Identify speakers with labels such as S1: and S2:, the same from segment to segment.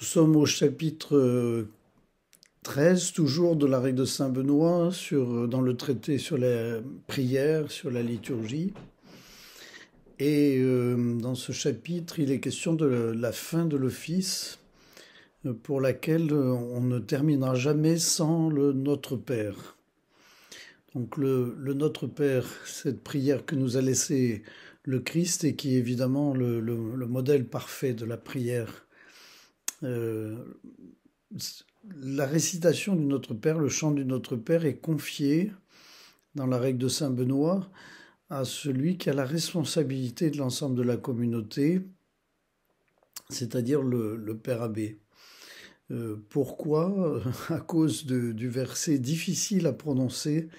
S1: Nous sommes au chapitre 13, toujours de la règle de Saint Benoît, dans le traité sur la prière, sur la liturgie. Et dans ce chapitre, il est question de la fin de l'office, pour laquelle on ne terminera jamais sans le Notre Père. Donc le Notre Père, cette prière que nous a laissée le Christ et qui est évidemment le modèle parfait de la prière. La récitation du Notre Père, le chant du Notre Père est confié dans la règle de Saint Benoît à celui qui a la responsabilité de l'ensemble de la communauté, c'est-à-dire le Père abbé. Pourquoi? À cause du verset difficile à prononcer,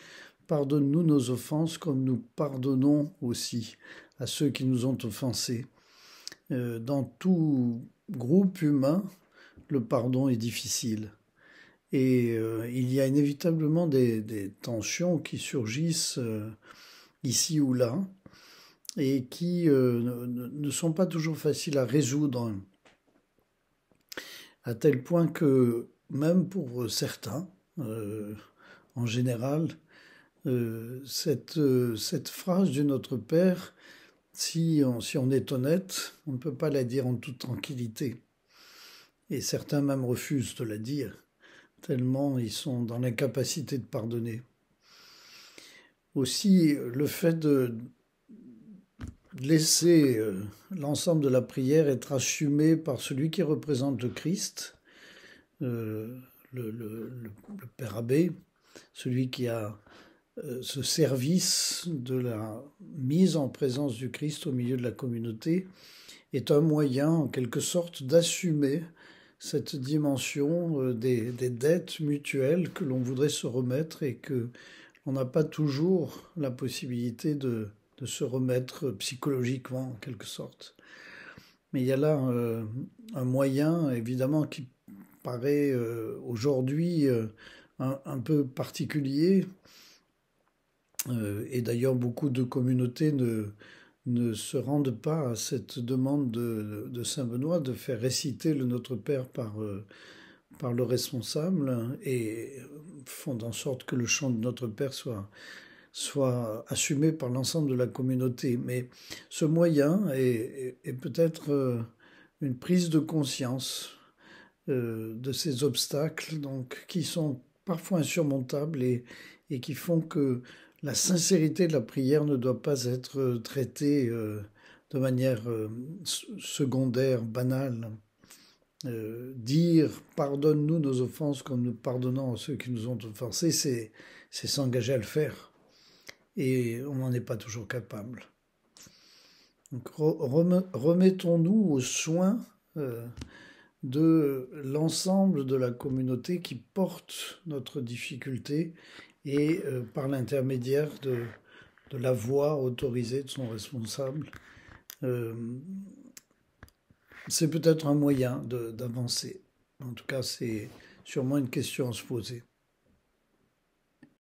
S1: pardonne-nous nos offenses comme nous pardonnons aussi à ceux qui nous ont offensés. Dans tout groupe humain, le pardon est difficile. Et il y a inévitablement des tensions qui surgissent ici ou là et qui ne sont pas toujours faciles à résoudre, à tel point que même pour certains, en général, cette phrase du Notre Père, si on est honnête, on ne peut pas la dire en toute tranquillité. Et certains même refusent de la dire, tellement ils sont dans l'incapacité de pardonner. Aussi, le fait de laisser l'ensemble de la prière être assumé par celui qui représente le Christ, le Père abbé, celui qui a ce service de la mise en présence du Christ au milieu de la communauté, est un moyen, en quelque sorte, d'assumer cette dimension des dettes mutuelles que l'on voudrait se remettre et que l'on n'a pas toujours la possibilité de se remettre psychologiquement, en quelque sorte. Mais il y a là un moyen, évidemment, qui paraît aujourd'hui un peu particulier. Et d'ailleurs, beaucoup de communautés ne se rendent pas à cette demande de Saint Benoît de faire réciter le Notre Père par le responsable et font en sorte que le chant de Notre Père soit assumé par l'ensemble de la communauté. Mais ce moyen est peut-être une prise de conscience de ces obstacles donc, qui sont parfois insurmontables et qui font que la sincérité de la prière ne doit pas être traitée de manière secondaire, banale. Dire pardonne-nous nos offenses comme nous pardonnons à ceux qui nous ont offensés, c'est s'engager à le faire. Et on n'en est pas toujours capable. Donc remettons-nous aux soins de l'ensemble de la communauté qui porte notre difficulté et par l'intermédiaire de la voix autorisée de son responsable. C'est peut-être un moyen d'avancer. En tout cas, c'est sûrement une question à se poser.